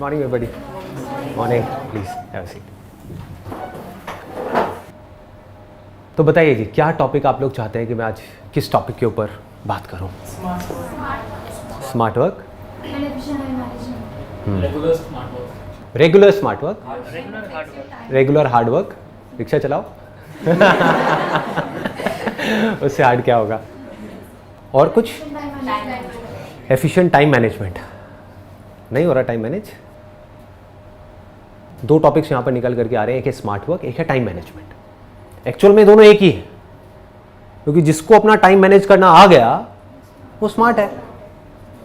Morning everybody. Morning, please have a seat. तो बताइए जी, क्या टॉपिक आप लोग चाहते हैं कि मैं आज किस टॉपिक के ऊपर बात करूं? Smart work, regular smart work, regular hard work. Rickshaw चलाओ उससे हार्ड क्या होगा? और कुछ? Efficient time management. नहीं हो रहा टाइम मैनेज? दो टॉपिक्स यहाँ पर निकल करके आ रहे हैं, एक है स्मार्ट वर्क, एक है टाइम मैनेजमेंट। एक्चुअल में दोनों एक ही है, क्योंकि जिसको अपना टाइम मैनेज करना आ गया वो स्मार्ट है।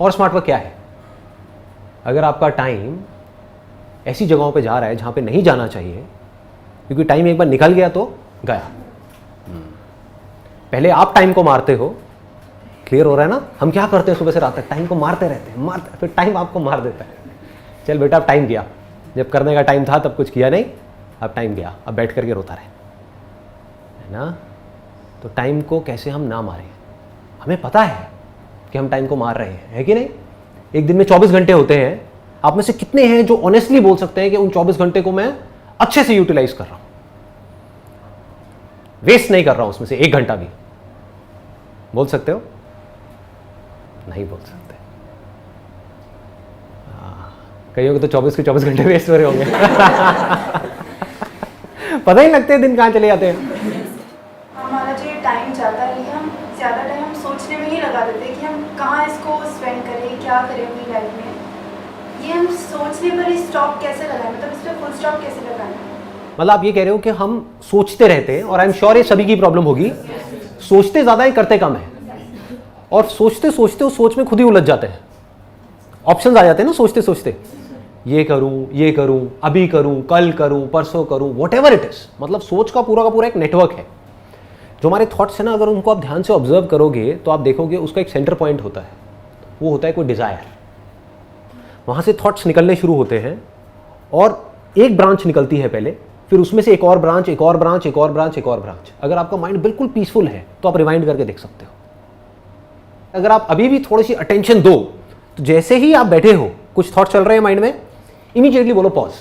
और स्मार्ट वर्क क्या है? अगर आपका टाइम ऐसी जगहों पे जा रहा है जहाँ पे नहीं जाना चाहिए, क्योंकि टाइम एक बार निकल गया तो गया। पहले आप टाइम को मारते हो, क्लियर हो रहा है ना? हम क्या करते हैं सुबह से रात तक? टाइम को मारते रहते हैं, फिर टाइम आपको मार देता है। चल बेटा, अब टाइम गया, जब करने का टाइम था तब कुछ किया नहीं, अब टाइम गया, अब बैठ करके रोता रहे, है ना? तो टाइम को कैसे हम ना मारें? हमें पता है कि हम टाइम को मार रहे हैं, है कि नहीं? एक दिन में 24 घंटे होते हैं। आप में से कितने हैं जो ऑनेस्टली बोल सकते हैं कि उन 24 घंटे को मैं अच्छे से यूटिलाइज कर रहा हूं, वेस्ट नहीं कर रहा हूं उसमें से 1 घंटा भी? बोल सकते हो? नहीं बोल सकते। कईयों को तो 24 के 24 घंटे वेस्ट हो रहे होंगे पता ही लगते हैं दिन कहाँ चले जाते हैं। हमारा जो ये टाइम जाता है, हम ज़्यादा टाइम हम सोचने में ही लगा देते हैं कि हम कहाँ इसको स्पेंड करें, क्या करें अपनी लाइफ में। ये हम सोचने पर ही स्टॉप कैसे लगाएं, मतलब इस पर फुल स्टॉप कैसे लगाएं? मतलब आप ये कह रहे हो कि हम सोचते रहते हैं, और आई एम श्योर ये सभी की प्रॉब्लम होगी। सोचते ज़्यादा है, करते कम है, और सोचते सोचते उस सोच में खुद ही उलझ जाते हैं। ऑप्शंस आ जाते हैं ना सोचते सोचते, ये करूं, अभी करूं, कल करूं, परसों करूं, व्हाटएवर इट इज। मतलब सोच का पूरा एक नेटवर्क है। जो हमारे थॉट्स है ना, अगर उनको आप ध्यान से ऑब्जर्व करोगे तो आप देखोगे उसका एक सेंटर पॉइंट होता है, वो होता है कोई डिजायर। वहां से थॉट्स निकलने शुरू होते हैं और एक ब्रांच निकलती है पहले, फिर उसमें से एक और ब्रांच, एक और ब्रांच, एक और ब्रांच, एक और ब्रांच। अगर आपका माइंड बिल्कुल पीसफुल है तो आप रिवाइंड करके देख सकते हो। अगर आप अभी भी थोड़ी सी अटेंशन दो, तो जैसे ही आप बैठे हो, कुछ थॉट चल रहे हैं माइंड में, इमीडिएटली बोलो पॉज,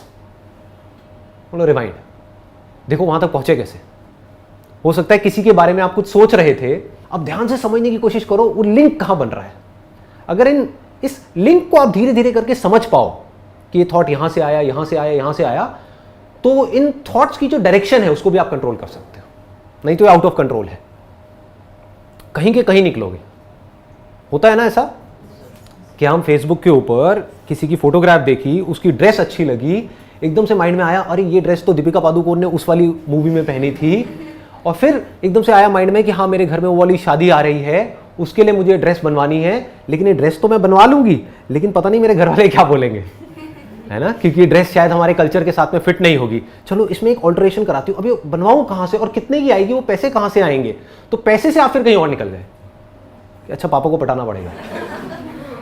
बोलो रिवाइंड, देखो वहां तक पहुंचे कैसे। हो सकता है किसी के बारे में आप कुछ सोच रहे थे, अब ध्यान से समझने की कोशिश करो वो लिंक कहां बन रहा है। अगर इस लिंक को आप धीरे धीरे करके समझ पाओ कि ये थॉट यहां से आया, यहां से आया, यहां से आया, तो इन थॉट्स की जो डायरेक्शन है उसको भी आप कंट्रोल कर सकते हो। नहीं तो आउट ऑफ कंट्रोल है, कहीं के कहीं निकलोगे। होता है ना ऐसा कि हम फेसबुक के ऊपर किसी की फोटोग्राफ देखी, उसकी ड्रेस अच्छी लगी, एकदम से माइंड में आया अरे ये ड्रेस तो दीपिका पादुकोण ने उस वाली मूवी में पहनी थी, और फिर एकदम से आया माइंड में कि हाँ मेरे घर में वो वाली शादी आ रही है, उसके लिए मुझे ड्रेस बनवानी है, लेकिन ये ड्रेस तो मैं बनवा लूंगी, लेकिन पता नहीं मेरे घर वाले क्या बोलेंगे, है ना? क्योंकि ये ड्रेस शायद हमारे कल्चर के साथ में फिट नहीं होगी। चलो इसमें एक ऑल्टरेशन कराती हूँ, अभी बनवाऊँ कहाँ से और कितने की आएगी, वो पैसे कहाँ से आएंगे? तो पैसे से आप फिर कहीं और निकल गए। अच्छा पापा को पटाना पड़ेगा,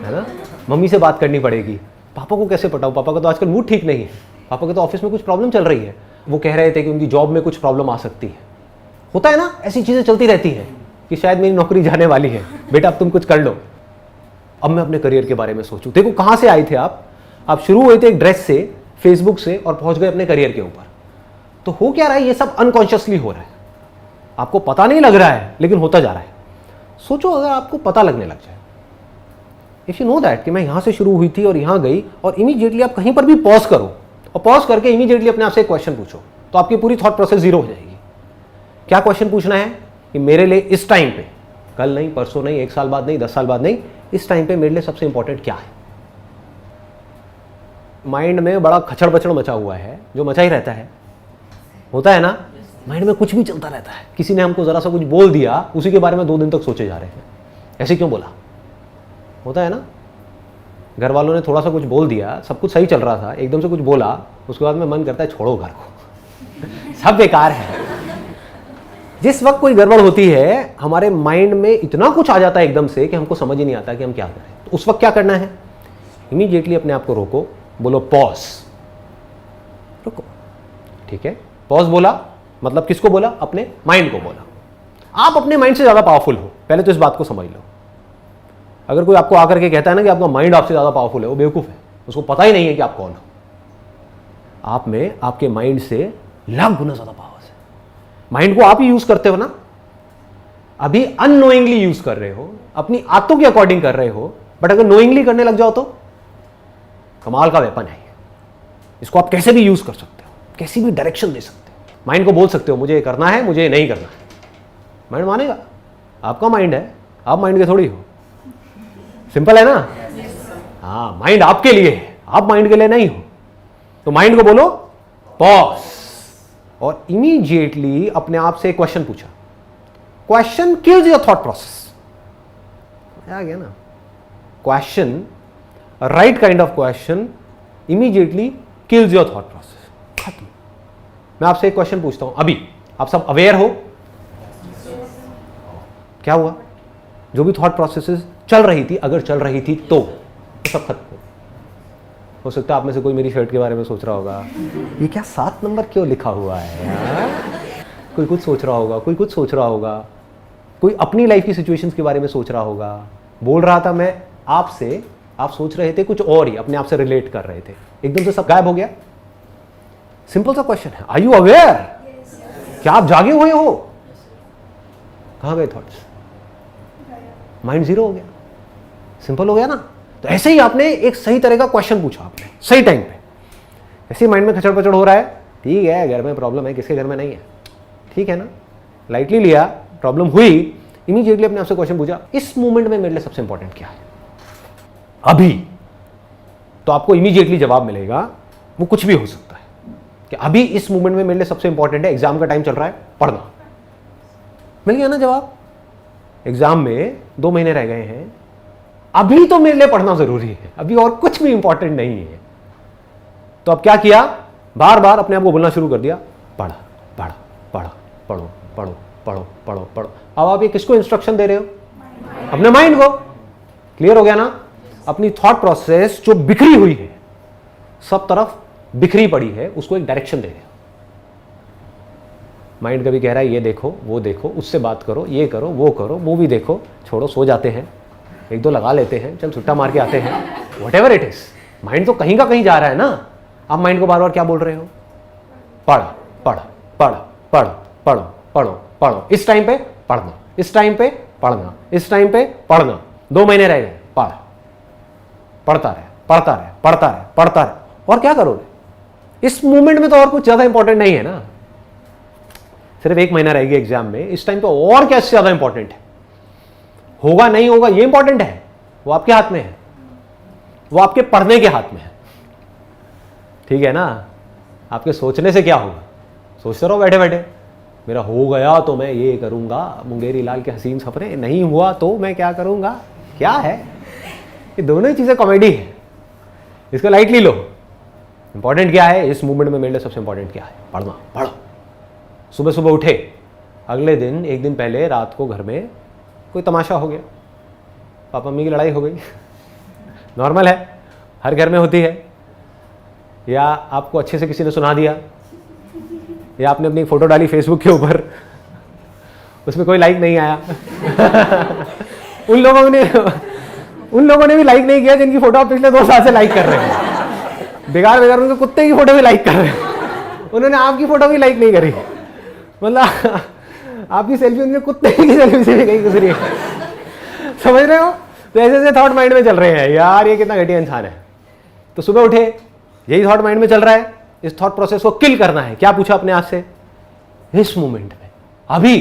है ना? मम्मी से बात करनी पड़ेगी, पापा को कैसे पटाऊं, पापा का तो आजकल मूड ठीक नहीं है, पापा के तो ऑफिस में कुछ प्रॉब्लम चल रही है, वो कह रहे थे कि उनकी जॉब में कुछ प्रॉब्लम आ सकती है। होता है ना, ऐसी चीजें चलती रहती हैं कि शायद मेरी नौकरी जाने वाली है, बेटा अब तुम कुछ कर लो। अब मैं अपने करियर के बारे में सोचूं। देखो कहां से आए थे आप शुरू हुए थे एक ड्रेस से, फेसबुक से, और पहुंच गए अपने करियर के ऊपर। तो हो क्या रहा है, ये सब अनकॉन्शियसली हो रहा है, आपको पता नहीं लग रहा है लेकिन होता जा रहा है। सोचो अगर आपको पता लगने लग जाए, इफ यू नो दैट कि मैं यहां से शुरू हुई थी और यहां गई, और इमीडिएटली आप कहीं पर भी पॉज करो और पॉज करके इमीडिएटली अपने आप से एक क्वेश्चन पूछो, तो आपकी पूरी थॉट प्रोसेस जीरो हो जाएगी। क्या क्वेश्चन पूछना है कि मेरे लिए इस टाइम पे, कल नहीं, परसों नहीं, 1 साल बाद नहीं, 10 साल बाद नहीं, इस टाइम पे मेरे लिए सबसे इंपॉर्टेंट क्या है? माइंड में बड़ा खचड़ बचड़ मचा हुआ है, जो मचा ही रहता है, होता है ना? माइंड में कुछ भी चलता रहता है। किसी ने हमको जरा सा कुछ बोल दिया, उसी के बारे में 2 दिन तक सोचे जा रहे हैं, ऐसे क्यों बोला? होता है ना? घर वालों ने थोड़ा सा कुछ बोल दिया, सब कुछ सही चल रहा था, एकदम से कुछ बोला, उसके बाद में मन करता है छोड़ो घर को सब बेकार है। जिस वक्त कोई गड़बड़ होती है, हमारे माइंड में इतना कुछ आ जाता है एकदम से कि हमको समझ ही नहीं आता कि हम क्या करें। तो उस वक्त क्या करना है? इमीडिएटली अपने आप को रोको, बोलो पॉज, रुको, ठीक है? पॉज बोला मतलब किसको बोला? अपने माइंड को बोला। आप अपने माइंड से ज्यादा पावरफुल हो, पहले तो इस बात को समझ लो। अगर कोई आपको आकर के कहता है ना कि आपका माइंड आपसे ज्यादा पावरफुल है, वो बेवकूफ है। उसको पता ही नहीं है कि आप कौन हो। आप में आपके माइंड से लाख गुना ज्यादा पावर्स है। माइंड को आप ही यूज करते हो ना, अभी अननोइंगली यूज कर रहे हो, अपनी आदतों के अकॉर्डिंग कर रहे हो, बट अगर नोइंगली करने लग जाओ तो कमाल का वेपन है। इसको आप कैसे भी यूज कर सकते हो, कैसी भी डायरेक्शन दे सकते हो। माइंड को बोल सकते हो मुझे ये करना है, मुझे ये नहीं करना है, माइंड मानेगा। आपका माइंड है, आप माइंड के थोड़ी हो। सिंपल है ना? हाँ, माइंड आपके लिए है, आप माइंड के लिए नहीं हो। तो माइंड को बोलो पॉज, और इमीडिएटली अपने आप से एक क्वेश्चन पूछा। Question kills your thought process. आ गया ना? Question, right kind of question immediately kills your thought process. खत्म। मैं आपसे एक क्वेश्चन पूछता हूं, अभी आप सब अवेयर हो? क्या हुआ? जो भी थॉट प्रोसेसेस चल रही थी, अगर चल रही थी तो सब खत्म। हो सकता है आप में से कोई मेरी शर्ट के बारे में सोच रहा होगा, ये क्या 7 नंबर क्यों लिखा हुआ है यार? कोई कुछ सोच रहा होगा, कोई कुछ सोच रहा होगा, कोई अपनी लाइफ की सिचुएशंस के बारे में सोच रहा होगा। बोल रहा था मैं आपसे, आप सोच रहे थे कुछ और ही, अपने आप से रिलेट कर रहे थे, एकदम से सब गायब हो गया। सिंपल सा क्वेश्चन है, आर यू अवेयर? क्या आप जागे हुए हो? कहां गए थॉट्स? माइंड जीरो हो गया। सिंपल हो गया ना? तो ऐसे ही आपने एक सही तरह का क्वेश्चन पूछा, आपने सही टाइम पे। ऐसे माइंड में खचड़ पचड़ हो रहा है, ठीक है, घर में प्रॉब्लम है, किसके घर में नहीं है, ठीक है ना, लाइटली लिया, प्रॉब्लम हुई, इमीडिएटली अपने आपसे क्वेश्चन पूछा, इस मोमेंट में मेरे लिए सबसे इंपॉर्टेंट क्या है अभी? तो आपको इमीडिएटली जवाब मिलेगा, वो कुछ भी हो सकता है कि अभी इस मोमेंट में मेरे लिए सबसे इंपॉर्टेंट है, एग्जाम का टाइम चल रहा है, पढ़ना। मिल गया ना जवाब? एग्जाम में 2 महीने रह गए हैं, अभी तो मेरे लिए पढ़ना जरूरी है, अभी और कुछ भी इंपॉर्टेंट नहीं है। तो अब क्या किया? बार बार अपने आप को बोलना शुरू कर दिया, पढ़ा पढ़ा पढ़ा, पढ़ो पढ़ो पढ़ो पढ़ो पढ़ो। अब आप ये किसको इंस्ट्रक्शन दे रहे हो? अपने माइंड को। क्लियर हो गया ना? अपनी थॉट प्रोसेस जो बिखरी हुई है, सब तरफ बिखरी पड़ी है, उसको एक डायरेक्शन दे रहे हो। माइंड कभी कह रहा है ये देखो, वो देखो, उससे बात करो, ये करो, वो करो, मूवी देखो, छोड़ो, सो जाते हैं, 1-2 लगा लेते हैं, चल छुट्टा मार के आते हैं, व्हाटएवर इट इज। माइंड तो कहीं का कहीं जा रहा है ना। आप माइंड को बार बार क्या बोल रहे हो? पढ़ पढ़ पढ़ पढ़ पढ़ो पढ़ो पढ़ो, इस टाइम पे पढ़ना, इस टाइम पे पढ़ना, इस टाइम पे पढ़ना, 2 महीने रह गए, पढ़, पढ़ता रहे पढ़ता रहे पढ़ता रहे पढ़ता रहे। और क्या करोगे? इस मोमेंट में तो और कुछ ज्यादा इंपॉर्टेंट नहीं है ना, सिर्फ 1 महीना रहेगी एग्जाम में, इस टाइम पे और क्या इससे ज्यादा इंपॉर्टेंट है? होगा नहीं होगा ये इंपॉर्टेंट है, वो आपके हाथ में है, वो आपके पढ़ने के हाथ में है, ठीक है ना? आपके सोचने से क्या होगा? सोचते रहो बैठे बैठे, मेरा हो गया तो मैं ये करूंगा, मुंगेरी लाल के हसीन सपने, नहीं हुआ तो मैं क्या करूंगा। क्या है ये? दोनों ही चीजें कॉमेडी है, इसको लाइटली लो। इंपॉर्टेंट क्या है इस मूवमेंट में? मेरे लिए सबसे इंपॉर्टेंट क्या है? पढ़ना। पढ़ो। सुबह सुबह उठे, अगले दिन, 1 दिन पहले रात को घर में कोई तमाशा हो गया, पापा मम्मी की लड़ाई हो गई, नॉर्मल है, हर घर में होती है। या आपको अच्छे से किसी ने सुना दिया, या आपने अपनी फोटो डाली फेसबुक के ऊपर, उसमें कोई लाइक नहीं आया उन लोगों ने भी लाइक नहीं किया जिनकी फोटो आप पिछले 2 साल से लाइक कर रहे हैं। बेकार उनके कुत्ते की फोटो भी लाइक कर रहे हैं, उन्होंने आपकी फोटो भी लाइक नहीं करी, मतलब आपकी सेल्फी उनके कुत्ते की सेल्फी से भी कहीं गुजरी है। समझ रहे हो? तो ऐसे ऐसे थॉट माइंड में चल रहे हैं, यार ये कितना घटिया इंसान है। तो सुबह उठे, यही थॉट माइंड में चल रहा है, इस थॉट प्रोसेस को किल करना है। क्या पूछा अपने आप से? इस मोमेंट में, अभी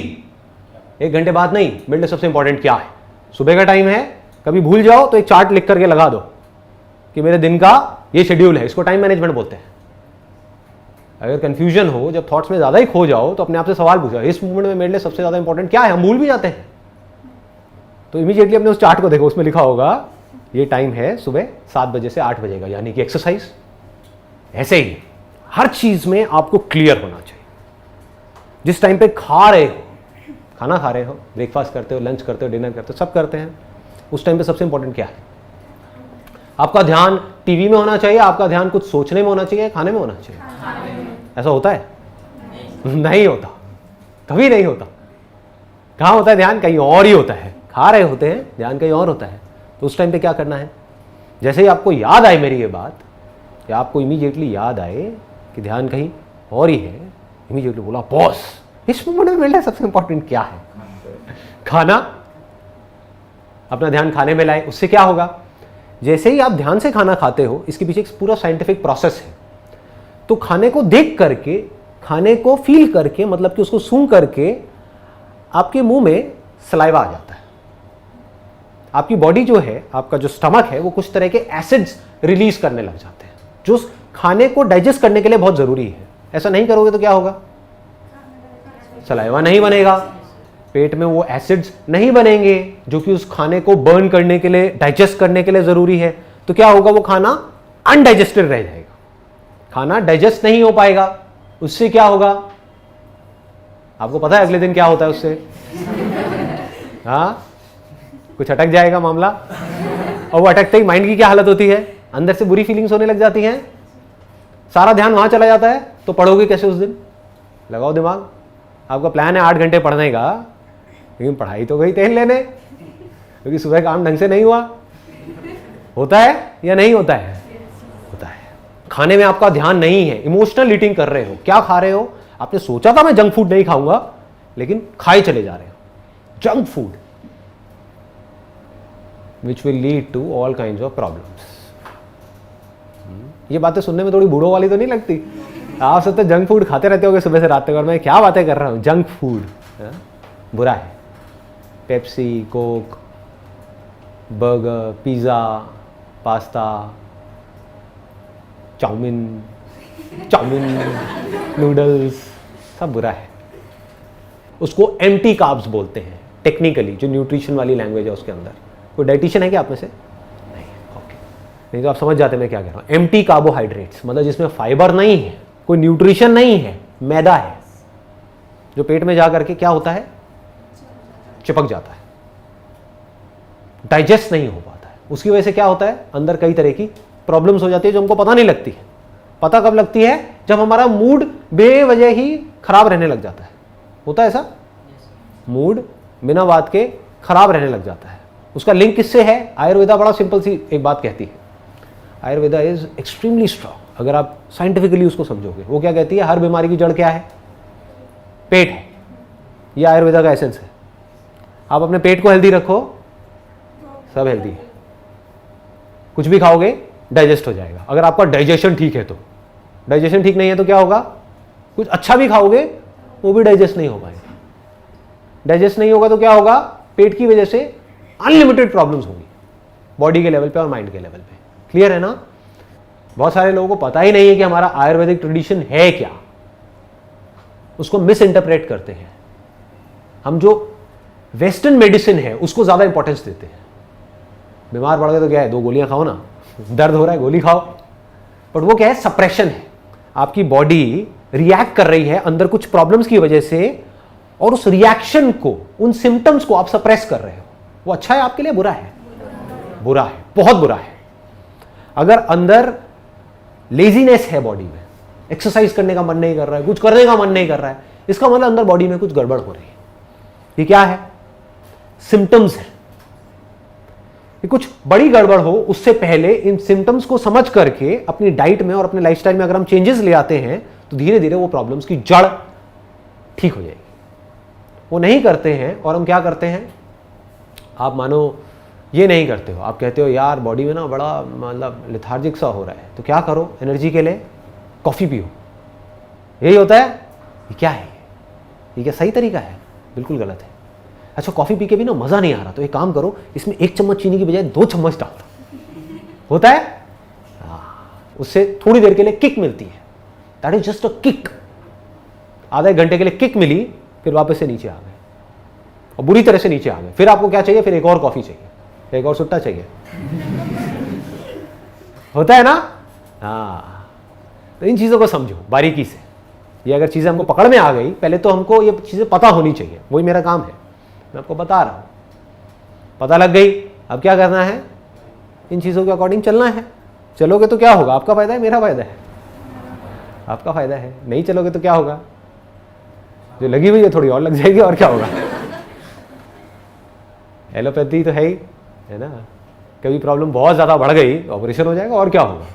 1 घंटे बाद नहीं, मेरे लिए सबसे इंपॉर्टेंट क्या है? सुबह का टाइम है, कभी भूल जाओ तो एक चार्ट लिख करके लगा दो कि मेरे दिन का ये शेड्यूल है, इसको टाइम मैनेजमेंट बोलते हैं। अगर कंफ्यूजन हो, जब थॉट्स में ज्यादा ही खो जाओ, तो अपने आप से सवाल पूछो, इस मोमेंट में मेरे लिए सबसे ज्यादा इंपॉर्टेंट क्या है? हम भूल भी जाते हैं, तो इमीडिएटली अपने उस चार्ट को देखो, उसमें लिखा होगा ये टाइम है सुबह 7 बजे से 8 बजे का, यानी कि एक्सरसाइज। ऐसे ही हर चीज में आपको क्लियर होना चाहिए। जिस टाइम पे खा रहे हो, खाना खा रहे हो, ब्रेकफास्ट करते हो, लंच करते हो, डिनर करते हो, सब करते हैं, उस टाइम पे सबसे इंपॉर्टेंट क्या है? आपका ध्यान टीवी में होना चाहिए, आपका ध्यान कुछ सोचने में होना चाहिए, खाने में होना चाहिए? ऐसा होता है? नहीं होता, कभी नहीं होता। कहाँ होता है ध्यान? कहीं और ही होता है। खा रहे होते हैं, ध्यान कहीं और होता है। तो उस टाइम पे क्या करना है? जैसे ही आपको याद आए मेरी ये बात, या आपको इमीडिएटली याद आए कि ध्यान कहीं और ही है, इमीडिएटली बोला बॉस, इस मोमेंट में मिलना सबसे इंपॉर्टेंट क्या है? खाना। अपना ध्यान खाने में लाए, उससे क्या होगा? जैसे ही आप ध्यान से खाना खाते हो, इसके पीछे एक पूरा साइंटिफिक प्रोसेस है। तो खाने को देख करके, खाने को फील करके, मतलब कि उसको सूंघ करके आपके मुंह में सलाइवा आ जाता है। आपकी बॉडी जो है, आपका जो स्टमक है, वो कुछ तरह के एसिड्स रिलीज करने लग जाते हैं जो खाने को डाइजेस्ट करने के लिए बहुत जरूरी है। ऐसा नहीं करोगे तो क्या होगा? सलाइवा नहीं बनेगा, पेट में वो एसिड्स नहीं बनेंगे जो कि उस खाने को बर्न करने के लिए, डाइजेस्ट करने के लिए जरूरी है। तो क्या होगा? वो खाना अनडाइजेस्टेड रह जाएगा, खाना डाइजेस्ट नहीं हो पाएगा। उससे क्या होगा? आपको पता है अगले दिन क्या होता है उससे? हाँ, कुछ अटक जाएगा मामला, और वो अटकते ही माइंड की क्या हालत होती है? अंदर से बुरी फीलिंग्स होने लग जाती हैं, सारा ध्यान वहां चला जाता है। तो पढ़ोगे कैसे उस दिन? लगाओ दिमाग। आपका प्लान है 8 घंटे पढ़ने का, लेकिन पढ़ाई तो गई तेल लेने, क्योंकि सुबह काम ढंग से नहीं हुआ। होता है या नहीं होता है? होता है। खाने में आपका ध्यान नहीं है, इमोशनल ईटिंग कर रहे हो। क्या खा रहे हो? आपने सोचा था मैं जंक फूड नहीं खाऊंगा, लेकिन खाए चले जा रहे हो junk food, which will lead to all kinds of problems. ये बातें सुनने में थोड़ी बूढ़ों वाली तो नहीं लगती? आप सब तो जंक फूड खाते रहते होगे सुबह से रात तक, और मैं क्या बातें कर रहा हूँ? जंक फूड बुरा है। Pepsi, Coke, burger, pizza, pasta, chowmein, noodles, सब बुरा है। उसको एम्प्टी कार्ब्स बोलते हैं टेक्निकली, जो न्यूट्रिशन वाली लैंग्वेज है उसके अंदर। कोई डाइटिशियन है क्या आप में से? नहीं, ओके। नहीं तो आप समझ जाते मैं क्या कह रहा हूँ। एम्प्टी कार्बोहाइड्रेट्स मतलब जिसमें फाइबर नहीं है, कोई न्यूट्रिशन नहीं है, मैदा है, जो पेट में जा करके क्या होता है? चिपक जाता है, डाइजेस्ट नहीं हो पाता है। उसकी वजह से क्या होता है? अंदर कई तरह की प्रॉब्लम्स हो जाती है जो हमको पता नहीं लगती है। पता कब लगती है? जब हमारा मूड बेवजह ही खराब रहने लग जाता है। होता है ऐसा? मूड बिना बात के खराब रहने लग जाता है। उसका लिंक किससे है? आयुर्वेदा बड़ा सिंपल सी एक बात कहती है। Ayurveda is extremely strong. अगर आप साइंटिफिकली उसको समझोगे, वो क्या कहती है? हर बीमारी की जड़ क्या है? पेट है। ये आयुर्वेदा का एसेंस है। आप अपने पेट को हेल्दी रखो, सब हेल्दी है। कुछ भी खाओगे डाइजेस्ट हो जाएगा, अगर आपका डाइजेशन ठीक है तो। डाइजेशन ठीक नहीं है तो क्या होगा? कुछ अच्छा भी खाओगे वो भी डाइजेस्ट नहीं हो पाएगा। डाइजेस्ट नहीं होगा तो क्या होगा? पेट की वजह से अनलिमिटेड प्रॉब्लम्स होंगी, बॉडी के लेवल पे और माइंड के लेवल पे। क्लियर है ना? बहुत सारे लोगों को पता ही नहीं है कि हमारा आयुर्वेदिक ट्रेडिशन है क्या, उसको मिस इंटरप्रेट करते हैं। हम जो वेस्टर्न मेडिसिन है उसको ज्यादा इंपॉर्टेंस देते हैं। बीमार पड़ गए तो क्या है? 2 गोलियां खाओ ना, दर्द हो रहा है गोली खाओ। बट वो क्या है? सप्रेशन है। आपकी बॉडी रिएक्ट कर रही है अंदर कुछ प्रॉब्लम्स की वजह से, और उस रिएक्शन को, उन सिम्टम्स को आप सप्रेस कर रहे हो। वो अच्छा है आपके लिए? बुरा है? बुरा है, बहुत बुरा है। अगर अंदर लेजीनेस है बॉडी में, एक्सरसाइज करने का मन नहीं कर रहा है, कुछ करने का मन नहीं कर रहा है, इसका मतलब अंदर बॉडी में कुछ गड़बड़ हो रही है। ये क्या है? सिम्टम्स है। ये कुछ बड़ी गड़बड़ हो उससे पहले इन सिम्टम्स को समझ करके अपनी डाइट में और अपने लाइफस्टाइल में अगर हम चेंजेस ले आते हैं तो धीरे धीरे वो प्रॉब्लम्स की जड़ ठीक हो जाएगी। वो नहीं करते हैं, और हम क्या करते हैं? आप मानो ये नहीं करते हो, आप कहते हो यार बॉडी में ना बड़ा मतलब लेथार्जिक सा हो रहा है, तो क्या करो एनर्जी के लिए? कॉफ़ी पियो। यही होता है? ये क्या है? ये क्या सही तरीका है? बिल्कुल गलत है। अच्छा, कॉफ़ी पी के भी ना मज़ा नहीं आ रहा, तो एक काम करो, इसमें 1 चम्मच चीनी की बजाय 2 चम्मच डाल दो। होता है? उससे थोड़ी देर के लिए किक मिलती है। That is just a kick. आधा 1 घंटे के लिए किक मिली, फिर वापस से नीचे आ गए, और बुरी तरह से नीचे आ गए। फिर आपको क्या चाहिए? फिर एक और कॉफ़ी चाहिए, एक और सुट्टा चाहिए। होता है ना? हाँ, तो इन चीज़ों को समझो बारीकी से। ये अगर चीज़ें हमको पकड़ में आ गई, पहले तो हमको ये चीज़ें पता होनी चाहिए, वही मेरा काम है, मैं आपको बता रहा हूँ। पता लग गई, अब क्या करना है? इन चीज़ों के अकॉर्डिंग चलना है। चलोगे तो क्या होगा? आपका फ़ायदा है, मेरा फ़ायदा है, आपका फ़ायदा है। नहीं चलोगे तो क्या होगा? जो लगी हुई है थोड़ी और लग जाएगी, और क्या होगा? एलोपैथी तो है ही, है ना? कभी प्रॉब्लम बहुत ज़्यादा बढ़ गई, ऑपरेशन हो जाएगा और क्या होगा।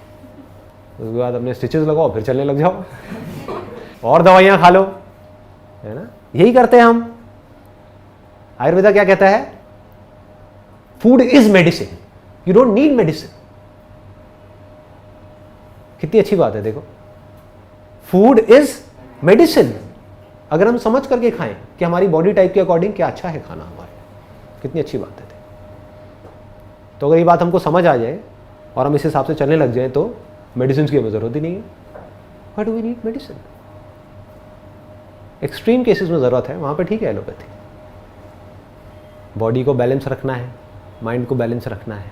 उसके बाद अपने स्टिचेस लगाओ, फिर चलने लग जाओ और दवाइयाँ खा लो, है ना। यही करते हैं हम। आयुर्वेदा क्या कहता है? Food is medicine, you don't need medicine. कितनी अच्छी बात है, देखो, फूड इज मेडिसिन। अगर हम समझ करके खाएं कि हमारी बॉडी टाइप के अकॉर्डिंग क्या अच्छा है खाना हमारे, कितनी अच्छी बात है। तो अगर ये बात हमको समझ आ जाए और हम इस हिसाब से चलने लग जाए तो मेडिसिन की हमें जरूरत ही नहीं है। What do we need medicine? Extreme cases में जरूरत है, वहां पे ठीक है एलोपैथी। बॉडी को बैलेंस रखना है, माइंड को बैलेंस रखना है,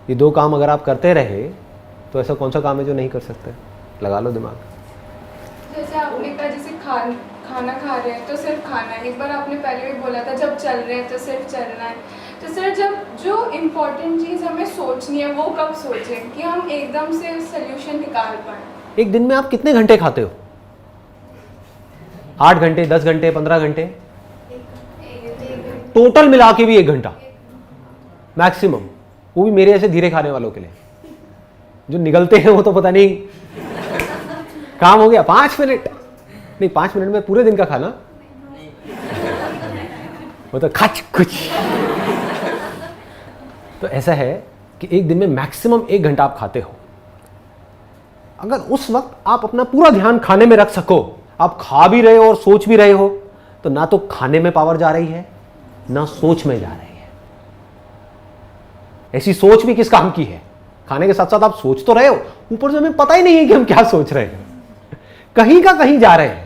ये दो काम अगर आप करते रहे तो ऐसा कौन सा काम है जो नहीं कर सकते? लगा लो दिमाग। जैसे आपने कहा, जैसे खाना खा रहे हैं तो सिर्फ खाना है। एक बार आपने पहले भी बोला था जब चल रहे हैं तो सिर्फ चलना है। तो सर, जब जो इम्पोर्टेंट चीज़ हमें सोचनी है वो कब सोचें कि हम एकदम से सोल्यूशन निकाल पाएँ? एक दिन में आप कितने घंटे खाते हो? 8 घंटे, 10 घंटे, 15 घंटे? टोटल मिला के भी 1 घंटा मैक्सिमम, वो भी मेरे ऐसे धीरे खाने वालों के लिए। जो निगलते हैं वो तो पता नहीं, काम हो गया 5 मिनट, नहीं 5 मिनट में पूरे दिन का खाना, वो तो खच कुछ। तो ऐसा है कि एक दिन में मैक्सिमम 1 घंटा आप खाते हो। अगर उस वक्त आप अपना पूरा ध्यान खाने में रख सको, आप खा भी रहे हो और सोच भी रहे हो, तो ना तो खाने में पावर जा रही है ना सोच में जा रही है। ऐसी सोच भी किस काम की है? खाने के साथ साथ आप सोच तो रहे हो, ऊपर से हमें पता ही नहीं है कि हम क्या सोच रहे हैं, कहीं का कहीं जा रहे हैं।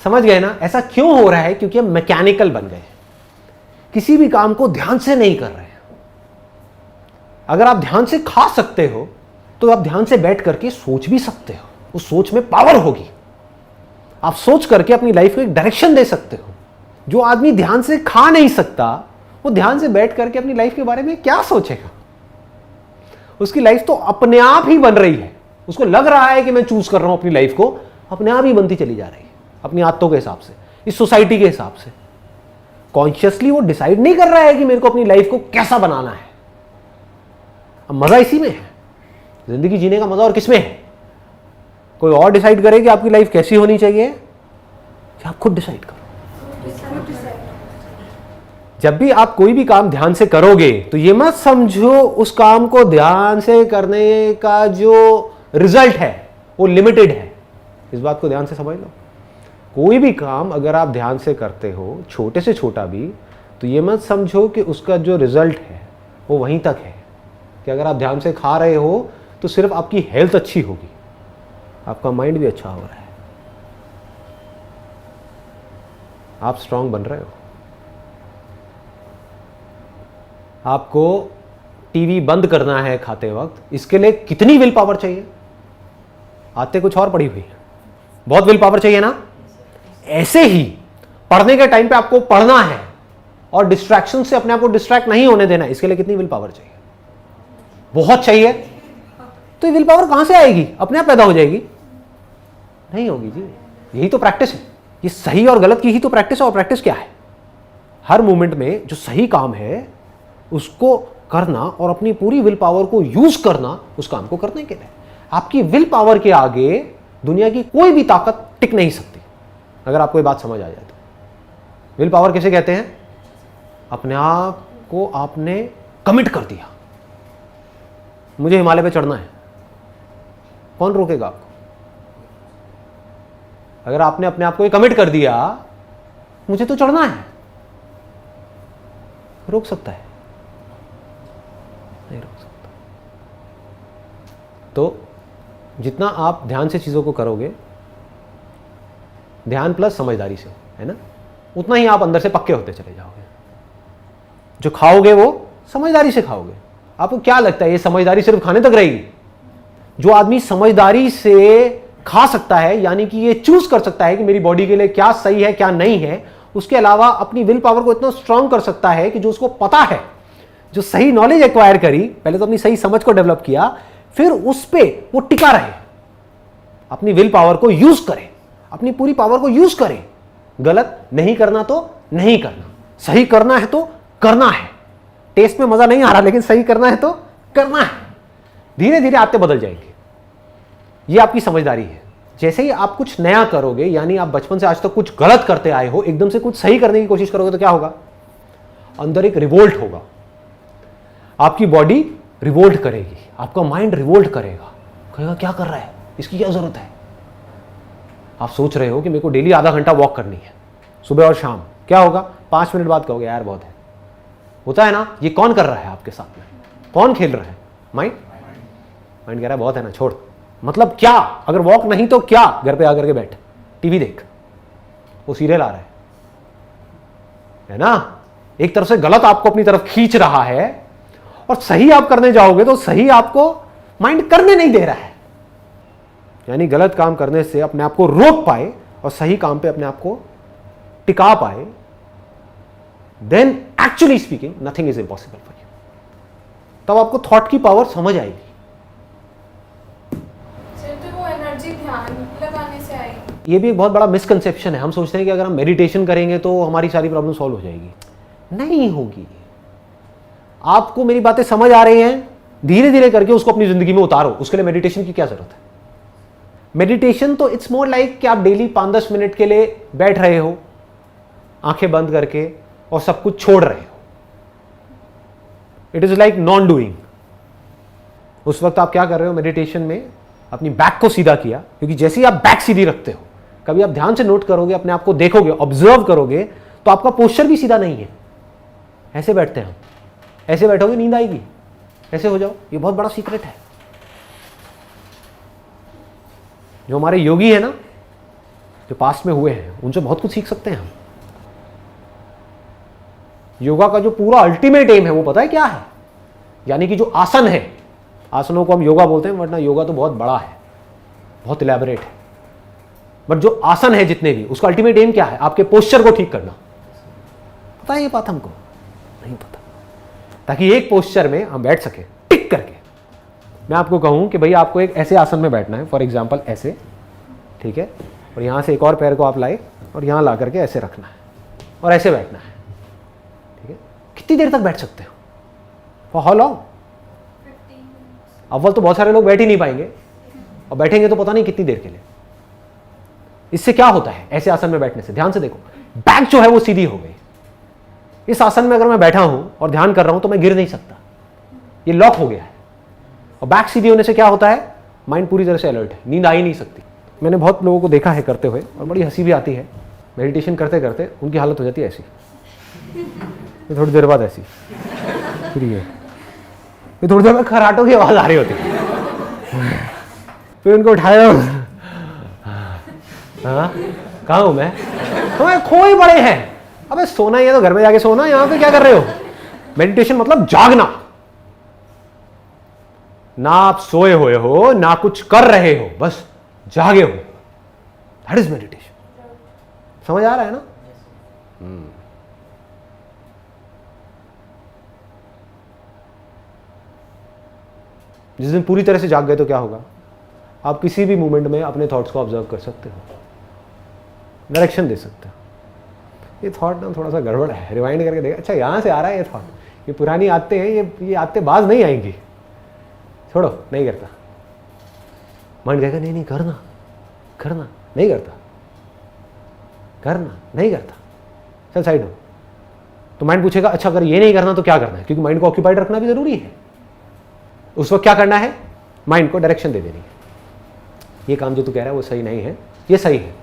समझ गए ना? ऐसा क्यों हो रहा है? क्योंकि हम मैकेनिकल बन गए, किसी भी काम को ध्यान से नहीं कर रहे हैं। अगर आप ध्यान से खा सकते हो तो आप ध्यान से बैठ करके सोच भी सकते हो, उस सोच में पावर होगी। आप सोच करके अपनी लाइफ को एक डायरेक्शन दे सकते हो। जो आदमी ध्यान से खा नहीं सकता, वो ध्यान से बैठ करके अपनी लाइफ के बारे में क्या सोचेगा? उसकी लाइफ तो अपने आप ही बन रही है। उसको लग रहा है कि मैं चूज कर रहा हूं अपनी लाइफ को, अपने आप ही बनती चली जा रही है, अपनी आदतों के हिसाब से, इस सोसाइटी के हिसाब से। कॉन्शियसली वो डिसाइड नहीं कर रहा है कि मेरे को अपनी लाइफ को कैसा बनाना है। अब मजा इसी में है, जिंदगी जीने का मजा और किसमें है? कोई और डिसाइड करे कि आपकी लाइफ कैसी होनी चाहिए, कि आप खुद डिसाइड करो। जब भी आप कोई भी काम ध्यान से करोगे तो ये मत समझो उस काम को ध्यान से करने का जो रिजल्ट है वो लिमिटेड है। इस बात को ध्यान से समझ लो। कोई भी काम अगर आप ध्यान से करते हो, छोटे से छोटा भी, तो ये मत समझो कि उसका जो रिजल्ट है वो वहीं तक है। कि अगर आप ध्यान से खा रहे हो तो सिर्फ आपकी हेल्थ अच्छी होगी, आपका माइंड भी अच्छा हो रहा है, आप स्ट्रांग बन रहे हो। आपको टीवी बंद करना है खाते वक्त, इसके लिए कितनी विल पावर चाहिए? आते कुछ और पड़ी हुई है, बहुत विल पावर चाहिए ना। ऐसे ही पढ़ने के टाइम पे आपको पढ़ना है और डिस्ट्रैक्शन से अपने आप को डिस्ट्रैक्ट नहीं होने देना, इसके लिए कितनी विल पावर चाहिए? बहुत चाहिए। तो ये विल पावर कहां से आएगी? अपने आप पैदा हो जाएगी? नहीं होगी जी। यही तो प्रैक्टिस है। ये सही और गलत की ही तो प्रैक्टिस है। और प्रैक्टिस क्या है? हर मोमेंट में जो सही काम है उसको करना और अपनी पूरी विल पावर को यूज करना उस काम को करने के लिए। आपकी विल पावर के आगे दुनिया की कोई भी ताकत टिक नहीं सकती। अगर आपको ये बात समझ आ जाए तो विल पावर किसे कहते हैं? अपने आप को आपने कमिट कर दिया, मुझे हिमालय पे चढ़ना है, कौन रोकेगा आपको? अगर आपने अपने आप को ये कमिट कर दिया मुझे तो चढ़ना है, रोक सकता है? नहीं रोक सकता। तो जितना आप ध्यान से चीजों को करोगे, ध्यान प्लस समझदारी से, है ना, उतना ही आप अंदर से पक्के होते चले जाओगे। जो खाओगे वो समझदारी से खाओगे। आपको क्या लगता है ये समझदारी सिर्फ खाने तक रहेगी? जो आदमी समझदारी से खा सकता है, यानी कि ये चूज कर सकता है कि मेरी बॉडी के लिए क्या सही है क्या नहीं है, उसके अलावा अपनी विल पावर को इतना स्ट्रांग कर सकता है कि जो उसको पता है, जो सही नॉलेज एक्वायर करी, पहले तो अपनी सही समझ को डेवलप किया, फिर उस पे वो टिका रहे, अपनी विल पावर को यूज करे, अपनी पूरी पावर को यूज करे। गलत नहीं करना तो नहीं करना, सही करना है तो करना है, टेस्ट में मजा नहीं आ रहा, लेकिन सही करना है तो करना है। धीरे धीरे आदतें बदल जाएंगी। ये आपकी समझदारी है। जैसे ही आप कुछ नया करोगे, यानी आप बचपन से आज तक कुछ गलत करते आए हो, एकदम से कुछ सही करने की कोशिश करोगे तो क्या होगा? अंदर एक रिवोल्ट होगा, आपकी बॉडी रिवोल्ट करेगी, आपका माइंड रिवोल्ट करेगा, कहेगा क्या कर रहा है, इसकी क्या जरूरत है। आप सोच रहे हो कि मेरे को डेली आधा घंटा वॉक करनी है सुबह और शाम, क्या होगा? 5 मिनट बाद कहोगे यार बहुत है। होता है ना? ये कौन कर रहा है आपके साथ में? कौन खेल रहा है? माइंड। माइंड कह रहा है बहुत है ना, छोड़। मतलब क्या? अगर वॉक नहीं तो क्या? घर पे आकर के बैठ, टीवी देख, वो सीरियल आ रहा है ना? एक तरफ से गलत आपको अपनी तरफ खींच रहा है, और सही आप करने जाओगे तो सही आपको माइंड करने नहीं दे रहा है। यानी गलत काम करने से अपने आप को रोक पाए और सही काम पे अपने आप को टिका पाए, then actually speaking nothing is impossible for you. तब आपको थॉट की पावर समझ आएगी। तो वो एनर्जी ध्यान लगाने से आएगी। ये भी एक बहुत बड़ा मिसकंसेप्शन है। हम सोचते हैं कि अगर हम मेडिटेशन करेंगे तो हमारी सारी प्रॉब्लम सॉल्व हो जाएगी। नहीं होगी। आपको मेरी बातें समझ आ रही हैं? धीरे धीरे करके उसको अपनी जिंदगी में उतारो। उसके लिए मेडिटेशन की क्या जरूरत है? मेडिटेशन तो इट्स मोर लाइक कि आप डेली 5-10 मिनट के लिए बैठ रहे हो आंखें बंद करके और सब कुछ छोड़ रहे हो। It is like non doing. उस वक्त आप क्या कर रहे हो मेडिटेशन में? अपनी बैक को सीधा किया, क्योंकि जैसे ही आप बैक सीधी रखते हो, कभी आप ध्यान से नोट करोगे, अपने आप को देखोगे, ऑब्जर्व करोगे, तो आपका पोस्चर भी सीधा नहीं है। ऐसे बैठते हैं हम, ऐसे बैठोगे नींद आएगी, ऐसे हो जाओ। ये बहुत बड़ा सीक्रेट है। जो हमारे योगी है ना, जो पास्ट में हुए हैं, उनसे बहुत कुछ सीख सकते हैं हम। योगा का जो पूरा अल्टीमेट एम है वो पता है क्या है? यानी कि जो आसन है, आसनों को हम योगा बोलते हैं, वरना योगा तो बहुत बड़ा है, बहुत इलेबोरेट है। बट जो आसन है जितने भी, उसका अल्टीमेट एम क्या है? आपके पोस्चर को ठीक करना। पता है ये बात हमको? नहीं पता। ताकि एक पोस्चर में हम बैठ सके टिक करके। मैं आपको कहूं कि भाई आपको एक ऐसे आसन में बैठना है, फॉर एग्जाम्पल ऐसे, ठीक है, और यहां से एक और पैर को आप लाए और यहां ला करके ऐसे रखना है और ऐसे बैठना है, ठीक है। कितनी देर तक बैठ सकते हो? For how long? अव्वल तो बहुत सारे लोग बैठ ही नहीं पाएंगे, और बैठेंगे तो पता नहीं कितनी देर के लिए। इससे क्या होता है ऐसे आसन में बैठने से? ध्यान से देखो, बैक जो है वो सीधी हो गई। इस आसन में अगर मैं बैठा हूं और ध्यान कर रहा हूं तो मैं गिर नहीं सकता, ये लॉक हो गया है। और बैक सीधी होने से क्या होता है? माइंड पूरी तरह से अलर्ट है, नींद आ ही नहीं सकती। मैंने बहुत लोगों को देखा है करते हुए, और बड़ी हंसी भी आती है। मेडिटेशन करते करते उनकी हालत हो जाती है ऐसी, थोड़ी देर बाद ऐसी, फिर ये थोड़ी देर में खराटों की आवाज आ रही होती है, फिर उनको उठाया, हाँ कहाँ हूं मैं? तुम्हें खोए बड़े हैं। अबे सोना ही है तो घर में जाके सोना, यहां पे क्या कर रहे हो? मेडिटेशन मतलब जागना। ना आप सोए हुए हो, ना कुछ कर रहे हो, बस जागे हो। That is meditation. समझ आ रहा है ना? जिस दिन पूरी तरह से जाग गए तो क्या होगा? आप किसी भी मोमेंट में अपने थॉट्स को ऑब्जर्व कर सकते हो, डायरेक्शन दे सकते हो। ये थॉट ना थोड़ा सा गड़बड़ है, रिवाइंड करके देखा, अच्छा यहां से आ रहा है ये थॉट, ये पुरानी आदतें हैं, ये आदतें बाज नहीं आएंगी, छोड़ो, नहीं करता। माइंड कहेगा नहीं नहीं करना, करना, नहीं करता, करना, नहीं करता, चल साइड हो। तो माइंड पूछेगा अच्छा अगर ये नहीं करना तो क्या करना है? क्योंकि माइंड को ऑक्यूपाइड रखना भी जरूरी है। उस वक्त क्या करना है? माइंड को डायरेक्शन दे देनी है। ये काम जो तू कह रहा है वो सही नहीं है, ये सही है,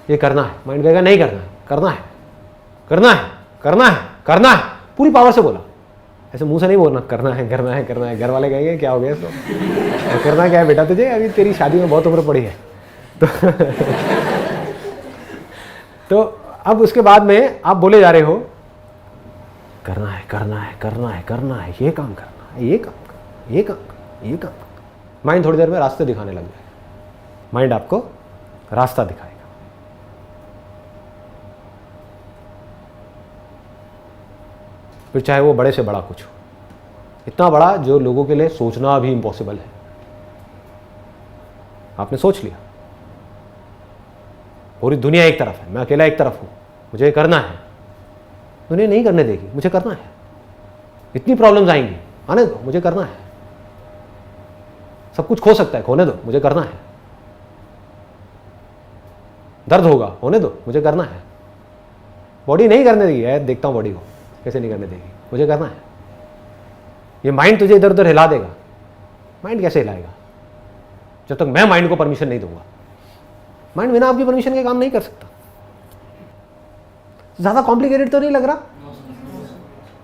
ये करना है। माइंड कहेगा नहीं करना है, करना है, करना है, करना है, करना है, पूरी पावर से बोला। ऐसे मुंह से नहीं बोलना करना है, करना है, करना है। घर वाले कहेंगे क्या हो गया इसको, तो करना क्या है बेटा तुझे, अभी तेरी शादी में बहुत उम्र पड़ी है। तो अब उसके बाद में आप बोले जा रहे हो करना है, करना है, करना है, करना है, ये काम करना है, ये काम करना, ये काम करना, ये काम करना। माइंड थोड़ी देर में रास्ते दिखाने लग जाएगा। माइंड आपको रास्ता दिखाएगा। फिर चाहे वो बड़े से बड़ा कुछ हो, इतना बड़ा जो लोगों के लिए सोचना भी इम्पॉसिबल है। आपने सोच लिया पूरी दुनिया एक तरफ है, मैं अकेला एक तरफ हूं, मुझे करना है। दुनिया नहीं करने देगी, मुझे करना है। इतनी प्रॉब्लम्स आएंगी, आने दो, मुझे करना है। सब कुछ खो सकता है, खोने दो, मुझे करना है। दर्द होगा, होने दो, मुझे करना है। बॉडी नहीं करने देगी, है देखता हूं बॉडी को कैसे नहीं करने देगी, मुझे करना है। ये माइंड तुझे इधर उधर हिला देगा, माइंड कैसे हिलाएगा जब तक मैं माइंड को परमिशन नहीं दूंगा। माइंड बिना आपकी परमिशन के काम नहीं कर सकता। ज्यादा कॉम्प्लिकेटेड तो नहीं लग रहा?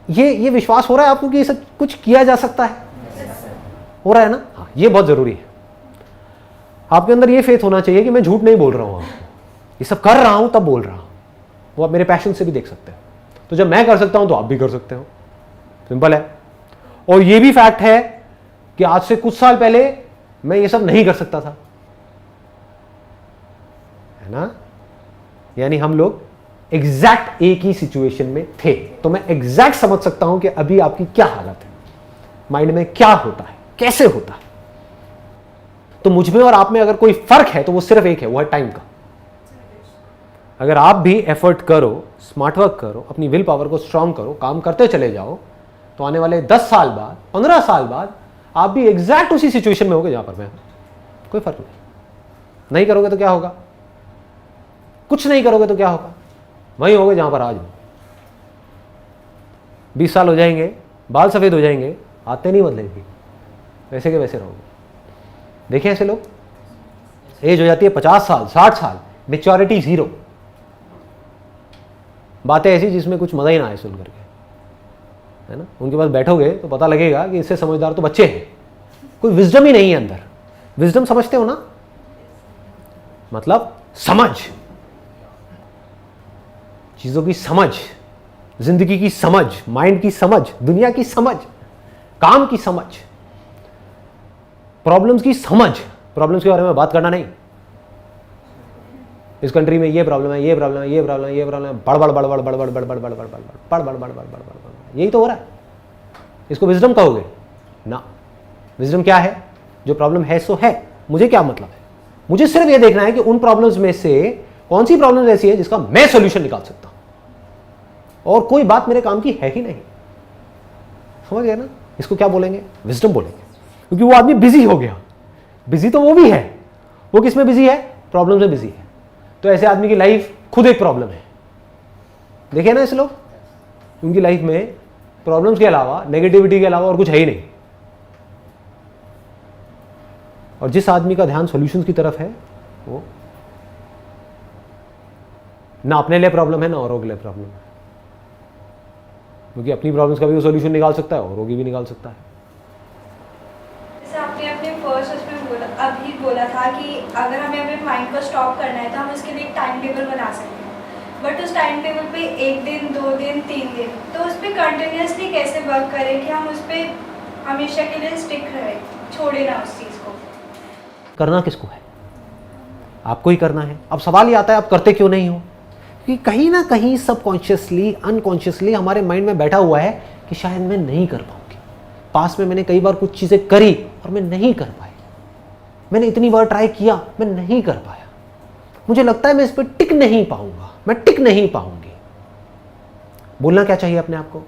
ये विश्वास हो रहा है आपको कि ये सब कुछ किया जा सकता है? हो रहा है ना? हाँ, ये बहुत जरूरी है। आपके अंदर ये फेथ होना चाहिए कि मैं झूठ नहीं बोल रहा हूं आपको, ये सब कर रहा हूं तब बोल रहा हूं। वो आप मेरे पैशन से भी देख सकते हो। तो जब मैं कर सकता हूं तो आप भी कर सकते हो, सिंपल है। और ये भी फैक्ट है कि आज से कुछ साल पहले मैं ये सब नहीं कर सकता था, है ना? यानी हम लोग एग्जैक्ट एक ही सिचुएशन में थे। तो मैं एग्जैक्ट समझ सकता हूं कि अभी आपकी क्या हालत है, माइंड में क्या होता है, कैसे होता है। तो मुझ में और आप में अगर कोई फर्क है तो वो सिर्फ एक है, वो है टाइम का। अगर आप भी एफर्ट करो, स्मार्ट वर्क करो, अपनी विल पावर को स्ट्रांग करो, काम करते चले जाओ, तो आने वाले 10 साल बाद, 15 साल बाद आप भी एग्जैक्ट उसी सिचुएशन में होगे जहां पर मैं हूं। कोई फर्क नहीं करोगे तो क्या होगा? कुछ नहीं करोगे तो क्या होगा? वहीं होगे जहां पर आज हो। 20 साल हो जाएंगे, बाल सफेद हो जाएंगे, आते नहीं बदलेंगी, वैसे के वैसे रहोगे। देखिए ऐसे लोग, एज हो जाती है 50 साल, 60 साल, मैच्योरिटी 0। बातें ऐसी जिसमें कुछ मजा ही ना आए सुन करके, है ना? उनके पास बैठोगे तो पता लगेगा कि इससे समझदार तो बच्चे हैं, कोई विजडम ही नहीं है अंदर। विजडम समझते हो ना? मतलब समझ, चीजों की समझ, जिंदगी की समझ, माइंड की समझ, दुनिया की समझ, काम की समझ, प्रॉब्लम्स की समझ। प्रॉब्लम्स के बारे में बात करना नहीं, इस कंट्री में ये प्रॉब्लम है, ये प्रॉब्लम है, ये प्रॉब्लम है, ये प्रॉब्लम है, बड़बड़ बड़बड़ बड़बड़ बड़बड़ बड़बड़ बड़बड़ बड़बड़ बड़बड़, यही तो हो रहा है। इसको विजडम कहोगे ना? विजडम क्या है? जो प्रॉब्लम है सो है, मुझे क्या मतलब है? मुझे सिर्फ ये देखना है कि उन प्रॉब्लम्स में से कौन सी प्रॉब्लम ऐसी है जिसका मैं सॉल्यूशन निकाल सकता हूं, और कोई बात मेरे काम की है ही नहीं। समझ गए ना? इसको क्या बोलेंगे? विजडम बोलेंगे, क्योंकि वो आदमी बिजी हो गया। बिजी तो वो भी है, वो किस में बिजी है? प्रॉब्लम में बिजी है। तो ऐसे आदमी की लाइफ खुद एक प्रॉब्लम है। देखिए ना ऐसे लोग, उनकी लाइफ में प्रॉब्लम्स के अलावा, नेगेटिविटी के अलावा और कुछ है ही नहीं। और जिस आदमी का ध्यान सॉल्यूशंस की तरफ है, वो ना अपने लिए प्रॉब्लम है ना औरों के लिए प्रॉब्लम है, क्योंकि अपनी प्रॉब्लम्स का भी वो सॉल्यूशन निकाल सकता है, औरों की भी निकाल सकता है। जैसे आपने अपने फर्स्ट उसमें अभी बोला था कि अगर हमें अपने माइंड को स्टॉप करना है तो हम उसके लिए एक टाइम टेबल बना सकते हैं, बट उस टाइम टेबल पे 1 दिन, 2 दिन, 3 दिन, तो उस पर कंटिन्यूसली कैसे वर्क करें कि हम उस पर हमेशा के लिए स्टिक रहें, छोड़े ना उस चीज़ को। करना किसको है? आपको ही करना है। अब सवाल ये आता है, आप करते क्यों नहीं हो? क्योंकि कहीं ना कहीं सबकॉन्शियसली, अनकॉन्शियसली हमारे माइंड में बैठा हुआ है कि शायद मैं नहीं कर पाऊंगी। पास में मैंने कई बार कुछ चीज़ें करी और मैं नहीं कर पाई, मैंने इतनी बार ट्राई किया, मैं नहीं कर पाया, मुझे लगता है मैं इस पर टिक नहीं पाऊंगा, मैं टिक नहीं पाऊंगी। बोलना क्या चाहिए अपने आप को?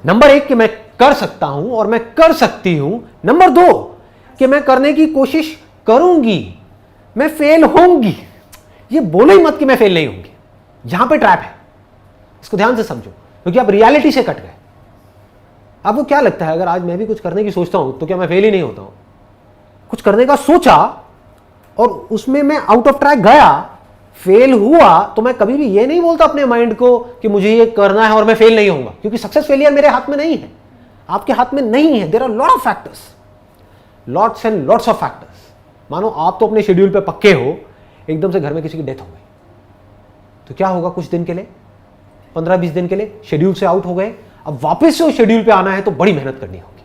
नंबर 1 कि मैं कर सकता हूं और मैं कर सकती हूं। नंबर 2 कि मैं करने की कोशिश करूंगी, मैं फेल होंगी। ये बोलो ही मत कि मैं फेल नहीं होंगी, यहां पे ट्रैप है, इसको ध्यान से समझो, क्योंकि आप रियलिटी से कट गए। आपको क्या लगता है अगर आज मैं भी कुछ करने की सोचता हूं तो क्या मैं फेल ही नहीं होता हूं? कुछ करने का सोचा और उसमें मैं आउट ऑफ ट्रैक गया, फेल हुआ, तो मैं कभी भी ये नहीं बोलता अपने माइंड को कि मुझे ये करना है और मैं फेल नहीं होऊंगा, क्योंकि सक्सेस फेलियर मेरे हाथ में नहीं है, आपके हाथ में नहीं है। There are lot of factors, lots and lots of factors. मानो आप तो अपने शेड्यूल पे पक्के हो, एकदम से घर में किसी की डेथ हो गई, तो क्या होगा? कुछ दिन के लिए, 15-20 दिन के लिए शेड्यूल से आउट हो गए, अब वापस से उस शेड्यूल पे आना है तो बड़ी मेहनत करनी होगी।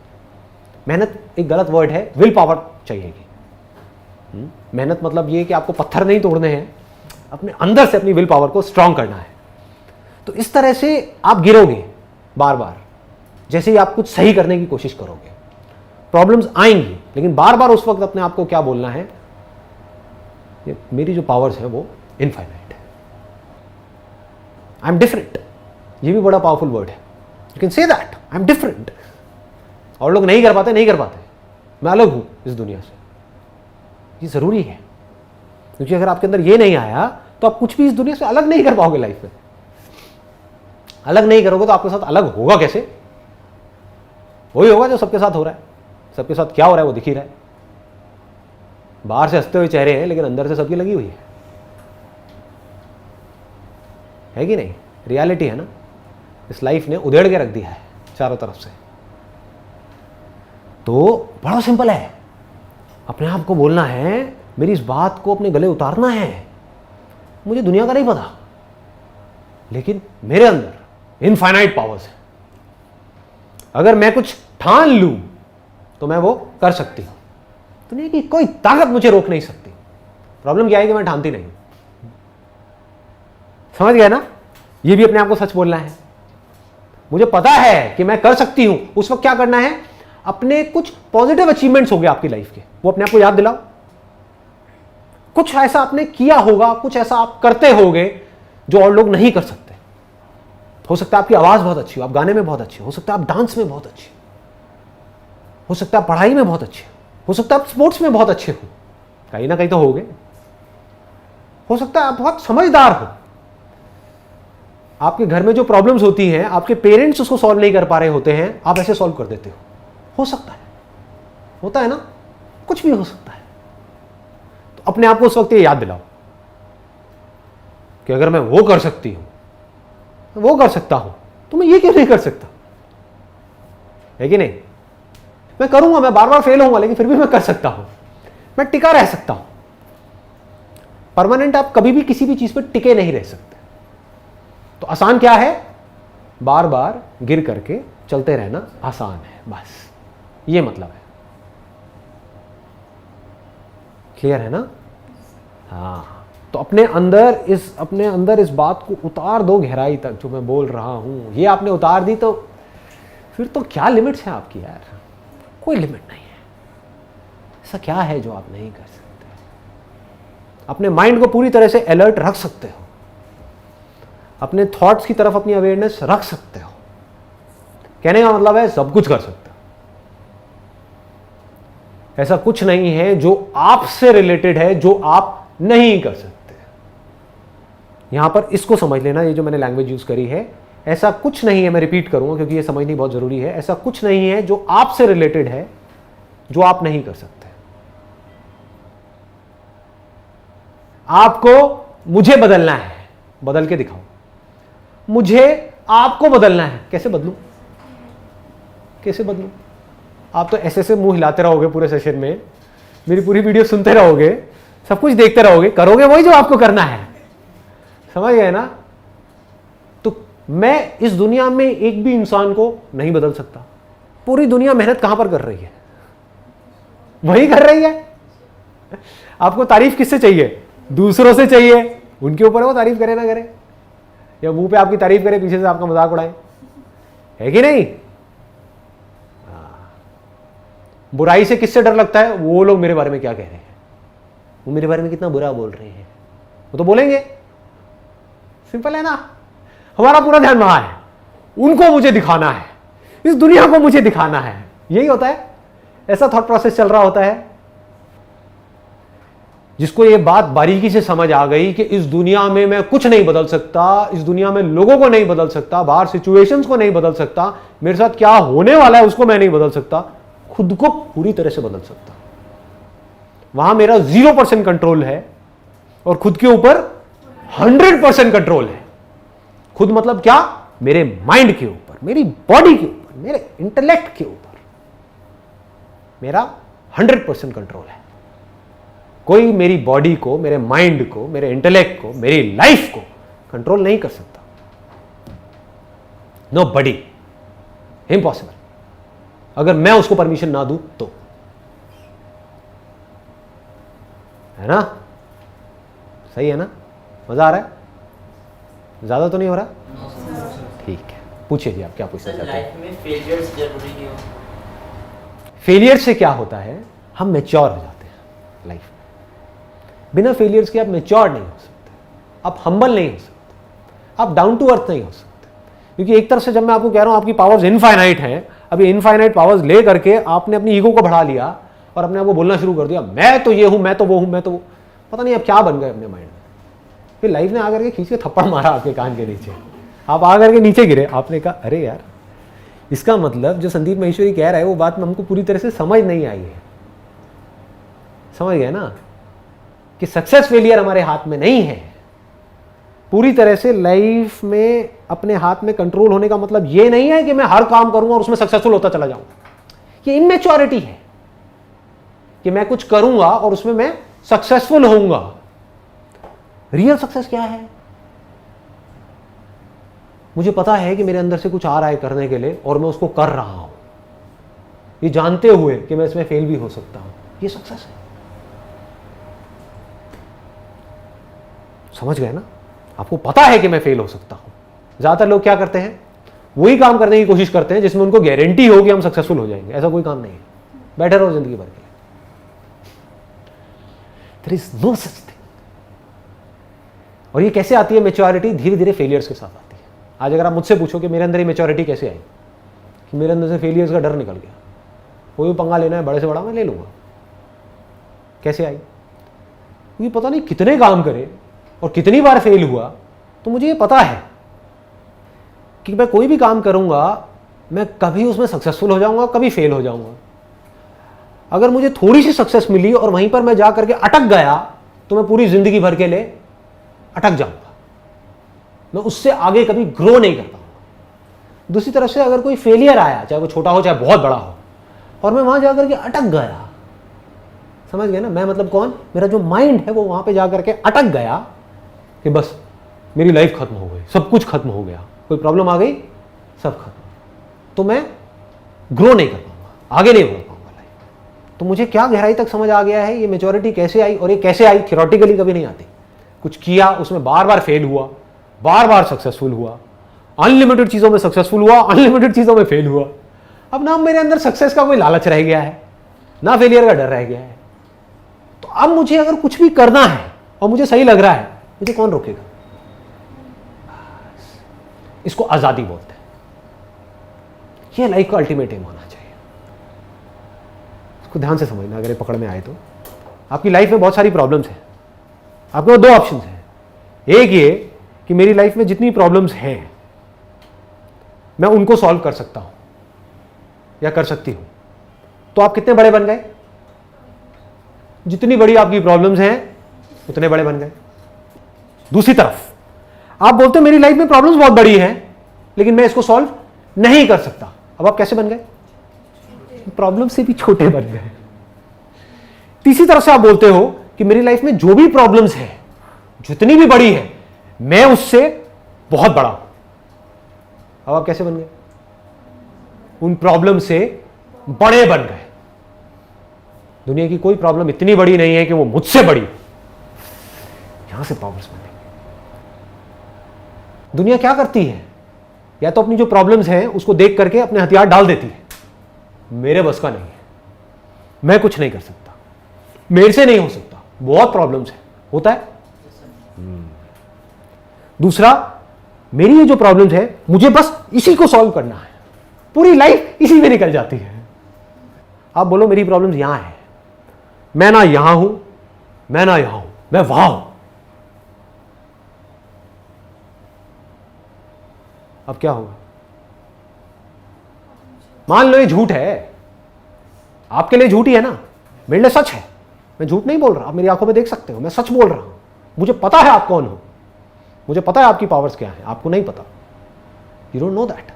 मेहनत एक गलत वर्ड है, विल पावर चाहिएगी। मेहनत मतलब ये कि आपको पत्थर नहीं तोड़ने हैं, अपने अंदर से अपनी विल पावर को स्ट्रांग करना है। तो इस तरह से आप गिरोगे बार बार, जैसे ही आप कुछ सही करने की कोशिश करोगे, प्रॉब्लम्स आएंगी, लेकिन बार बार उस वक्त अपने आप को क्या बोलना है? ये मेरी जो पावर्स है वो इनफाइनाइट है, आई एम डिफरेंट। ये भी बड़ा पावरफुल वर्ड है। You can say that I am different. और लोग नहीं कर पाते, नहीं कर पाते, मैं अलग हूं इस दुनिया से। ये जरूरी है, क्योंकि अगर आपके अंदर ये नहीं आया तो आप कुछ भी इस दुनिया से अलग नहीं कर पाओगे। लाइफ में अलग नहीं करोगे तो आपके साथ अलग होगा कैसे? वही होगा जो सबके साथ हो रहा है। सबके साथ क्या हो रहा है वो दिख ही रहा है। बाहर से हंसते हुए चेहरे हैं, लेकिन अंदर से सबकी लगी हुई है कि नहीं? रियलिटी है ना। इस लाइफ ने उधेड़ के रख दिया है चारों तरफ से। तो बड़ा सिंपल है, अपने आप को बोलना है, मेरी इस बात को अपने गले उतारना है। मुझे दुनिया का नहीं पता, लेकिन मेरे अंदर इनफाइनाइट पावर्स है। अगर मैं कुछ ठान लूं तो मैं वो कर सकती हूं। दुनिया की कोई ताकत मुझे रोक नहीं सकती। प्रॉब्लम क्या है कि मैं ठानती नहीं। समझ गए ना? ये भी अपने आप को सच बोलना है। मुझे पता है कि मैं कर सकती हूं। उस वक्त क्या करना है? अपने कुछ पॉजिटिव अचीवमेंट्स हो गए आपकी लाइफ के, वो अपने आप को याद दिलाओ। कुछ ऐसा आपने किया होगा, कुछ ऐसा आप करते होगे जो और लोग नहीं कर सकते। हो सकता है आपकी आवाज बहुत अच्छी हो, आप गाने में बहुत अच्छे हो सकता है आप डांस में बहुत अच्छे हो सकता है आप पढ़ाई में बहुत अच्छे हो सकता है आप स्पोर्ट्स में बहुत अच्छे हो, कहीं ना कहीं तो होगे। हो सकता है आप बहुत समझदार हो। आपके घर में जो प्रॉब्लम्स होती हैं, आपके पेरेंट्स उसको सॉल्व नहीं कर पा रहे होते हैं, आप ऐसे सॉल्व कर देते हो सकता है, होता है ना, कुछ भी हो सकता है। तो अपने आप को उस वक्त ये याद दिलाओ कि अगर मैं वो कर सकती हूं, वो कर सकता हूं, तो मैं ये क्यों नहीं कर सकता? है कि नहीं? मैं करूंगा, मैं बार बार फेल होऊंगा, लेकिन फिर भी मैं कर सकता हूं, मैं टिका रह सकता हूं। परमानेंट आप कभी भी किसी भी चीज पर टिके नहीं रह सकते। तो आसान क्या है? बार बार गिर करके चलते रहना आसान है, बस ये मतलब है। क्लियर है ना? हाँ, तो अपने अंदर इस बात को उतार दो गहराई तक, जो मैं बोल रहा हूं। ये आपने उतार दी तो फिर तो क्या लिमिट्स हैं आपकी यार? कोई लिमिट नहीं है। ऐसा क्या है जो आप नहीं कर सकते? अपने माइंड को पूरी तरह से अलर्ट रख सकते हो, अपने थॉट्स की तरफ अपनी अवेयरनेस रख सकते हो। कहने का मतलब है सब कुछ कर सकते हो। ऐसा कुछ नहीं है जो आपसे रिलेटेड है जो आप नहीं कर सकते। यहां पर इसको समझ लेना, ये जो मैंने लैंग्वेज यूज करी है, ऐसा कुछ नहीं है। मैं रिपीट करूंगा क्योंकि ये समझनी बहुत जरूरी है। ऐसा कुछ नहीं है जो आपसे रिलेटेड है जो आप नहीं कर सकते। आपको मुझे बदलना है, बदल के दिखाओ। मुझे आपको बदलना है, कैसे बदलूं? कैसे बदलूं? आप तो ऐसे मुंह हिलाते रहोगे पूरे सेशन में, मेरी पूरी वीडियो सुनते रहोगे, सब कुछ देखते रहोगे, करोगे वही जो आपको करना है। समझ गए ना? तो मैं इस दुनिया में एक भी इंसान को नहीं बदल सकता। पूरी दुनिया मेहनत कहां पर कर रही है? वही कर रही है। आपको तारीफ किससे चाहिए? दूसरों से चाहिए। उनके ऊपर वो तारीफ करे ना करे, या मुंह पे आपकी तारीफ करे, पीछे से आपका मजाक उड़ाए, है कि नहीं? बुराई से किससे डर लगता है? वो लोग मेरे बारे में क्या कह रहे हैं, वो मेरे बारे में कितना बुरा बोल रहे हैं, वो तो बोलेंगे। सिंपल है ना? हमारा पूरा ध्यान वहां है, उनको मुझे दिखाना है, इस दुनिया को मुझे दिखाना है। यही होता है, ऐसा थॉट प्रोसेस चल रहा होता है। जिसको ये बात बारीकी से समझ आ गई कि इस दुनिया में मैं कुछ नहीं बदल सकता, इस दुनिया में लोगों को नहीं बदल सकता, बाहर सिचुएशंस को नहीं बदल सकता, मेरे साथ क्या होने वाला है उसको मैं नहीं बदल सकता, खुद को पूरी तरह से बदल सकता। वहां मेरा 0% कंट्रोल है और खुद के ऊपर 100% कंट्रोल है। खुद मतलब क्या? मेरे माइंड के ऊपर, मेरी बॉडी के ऊपर, मेरे इंटेलेक्ट के ऊपर मेरा 100% कंट्रोल है। कोई मेरी बॉडी को, मेरे माइंड को, मेरे इंटेलेक्ट को, मेरी लाइफ को कंट्रोल नहीं कर सकता। नो बडी, इम्पॉसिबल। अगर मैं उसको परमिशन ना दूं तो, है ना? सही है ना? मजा आ रहा है? ज्यादा तो नहीं हो रहा? ठीक है, पूछिए जी, आप क्या पूछना चाहते हैं? लाइफ में फेलियर्स जरूरी क्यों? फेलियर से क्या होता है? हम मैच्योर हो जाते हैं लाइफ में। बिना फेलियर्स के आप मैच्योर नहीं हो सकते, आप हम्बल नहीं हो सकते, आप डाउन टू अर्थ नहीं हो सकते। क्योंकि एक तरफ से जब मैं आपको कह रहा हूं आपकी पावर्स इनफाइनाइट हैं, अभी इनफाइनाइट पावर्स ले करके आपने अपनी ईगो को बढ़ा लिया और अपने आप को बोलना शुरू कर दिया, मैं तो ये हूं, मैं तो वो हूं, मैं तो वो, पता नहीं अब क्या बन गए अपने माइंड में। फिर लाइफ ने आकर के खींच के थप्पड़ मारा आपके कान के नीचे, आप आकर के नीचे गिरे। आपने कहा अरे यार, इसका मतलब जो संदीप महेश्वरी कह रहा है वो बात हमको पूरी तरह से समझ नहीं आई है। समझ गए ना कि सक्सेस फेलियर हमारे हाथ में नहीं है। पूरी तरह से लाइफ में अपने हाथ में कंट्रोल होने का मतलब ये नहीं है कि मैं हर काम करूंगा और उसमें सक्सेसफुल होता चला जाऊंगा। ये इमेच्योरिटी है कि मैं कुछ करूंगा और उसमें मैं सक्सेसफुल होऊंगा। रियल सक्सेस क्या है? मुझे पता है कि मेरे अंदर से कुछ आ रहा है करने के लिए और मैं उसको कर रहा हूं, ये जानते हुए कि मैं इसमें फेल भी हो सकता हूं। ये सक्सेस है। समझ गए ना? आपको पता है कि मैं फेल हो सकता हूं। ज्यादातर लोग क्या करते हैं, वही काम करने की कोशिश करते हैं जिसमें उनको गारंटी हो कि हम सक्सेसफुल हो जाएंगे। ऐसा कोई काम नहीं है। बैठे रहो जिंदगी भर के लिए। There is no such thing. और ये कैसे आती है मैच्योरिटी? धीरे धीरे फेलियर्स के साथ आती है। आज अगर आप मुझसे पूछो कि मेरे अंदर ये मैच्योरिटी कैसे आई, कि मेरे अंदर से फेलियर्स का डर निकल गया, कोई भी पंगा लेना है बड़े से बड़ा मैं ले लूंगा, कैसे आई? क्योंकि पता नहीं कितने काम करे और कितनी बार फेल हुआ, तो मुझे ये पता है कि मैं कोई भी काम करूंगा मैं कभी उसमें सक्सेसफुल हो जाऊंगा, कभी फेल हो जाऊंगा। अगर मुझे थोड़ी सी सक्सेस मिली और वहीं पर मैं जा करके अटक गया तो मैं पूरी जिंदगी भर के लिए अटक जाऊंगा, मैं उससे आगे कभी ग्रो नहीं कर पाऊंगा। दूसरी तरफ से अगर कोई फेलियर आया, चाहे वो छोटा हो चाहे बहुत बड़ा हो, और मैं वहां जाकर के अटक गया, समझ गए ना? मैं मतलब कौन? मेरा जो माइंड है वो वहां पे जाकर के अटक गया कि बस मेरी लाइफ खत्म हो गई, सब कुछ खत्म हो गया, कोई प्रॉब्लम आ गई, सब खत्म, तो मैं ग्रो नहीं कर पाऊंगा, आगे नहीं बढ़ पाऊंगा लाइफ। तो मुझे क्या गहराई तक समझ आ गया है ये मैच्योरिटी कैसे आई, और ये कैसे आई? थियोरेटिकली कभी नहीं आती। कुछ किया, उसमें बार बार फेल हुआ, बार बार सक्सेसफुल हुआ, अनलिमिटेड चीजों में सक्सेसफुल हुआ, अनलिमिटेड चीजों में फेल हुआ। अब ना मेरे अंदर सक्सेस का कोई लालच रह गया है, ना फेलियर का डर रह गया है। तो अब मुझे अगर कुछ भी करना है और मुझे सही लग रहा है, मुझे कौन रोकेगा? इसको आजादी बोलते हैं। यह लाइफ का अल्टीमेट एम होना चाहिए। इसको ध्यान से समझना अगर ये पकड़ में आए तो। आपकी लाइफ में बहुत सारी प्रॉब्लम्स हैं, आपके पास दो ऑप्शन हैं। एक ये कि मेरी लाइफ में जितनी प्रॉब्लम्स हैं मैं उनको सॉल्व कर सकता हूं या कर सकती हूं। तो आप कितने बड़े बन गए? जितनी बड़ी आपकी प्रॉब्लम्स हैं उतने बड़े बन गए। दूसरी तरफ आप बोलते हैं मेरी लाइफ में प्रॉब्लम्स बहुत बड़ी हैं लेकिन मैं इसको सॉल्व नहीं कर सकता। अब आप कैसे बन गए? प्रॉब्लम से भी छोटे बन गए। तीसरी तरफ से आप बोलते हो कि मेरी लाइफ में जो भी प्रॉब्लम्स है, जितनी भी बड़ी है, मैं उससे बहुत बड़ा हूं। अब आप कैसे बन गए? उन प्रॉब्लम से बड़े बन गए। दुनिया की कोई प्रॉब्लम इतनी बड़ी नहीं है कि वो मुझसे बड़ी। यहां से पावर्स बनेंगे। दुनिया क्या करती है? या तो अपनी जो प्रॉब्लम्स हैं उसको देख करके अपने हथियार डाल देती है, मेरे बस का नहीं है, मैं कुछ नहीं कर सकता, मेरे से नहीं हो सकता, बहुत प्रॉब्लम्स है, होता है। दूसरा, मेरी ये जो प्रॉब्लम्स है मुझे बस इसी को सॉल्व करना है, पूरी लाइफ इसी में निकल जाती है। आप बोलो मेरी प्रॉब्लम्स यहां है, मैं ना यहां हूं, मैं ना यहां हूं, मैं वहां हूं। अब क्या होगा? मान लो ये झूठ है, आपके लिए झूठ ही है ना, मेरे लिए सच है। मैं झूठ नहीं बोल रहा, आप मेरी आंखों में देख सकते हो, मैं सच बोल रहा हूं। मुझे पता है आप कौन हो, मुझे पता है आपकी पावर्स क्या है, आपको नहीं पता, यू डोंट नो दैट।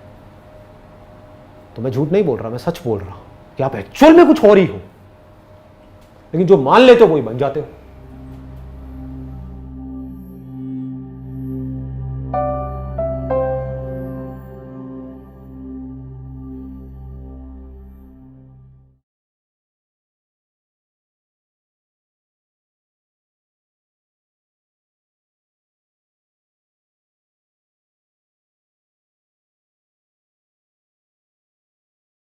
तो मैं झूठ नहीं बोल रहा, मैं सच बोल रहा हूं कि आप एक्चुअल में कुछ और ही हो। लेकिन जो मान लेते हो वही बन जाते हो।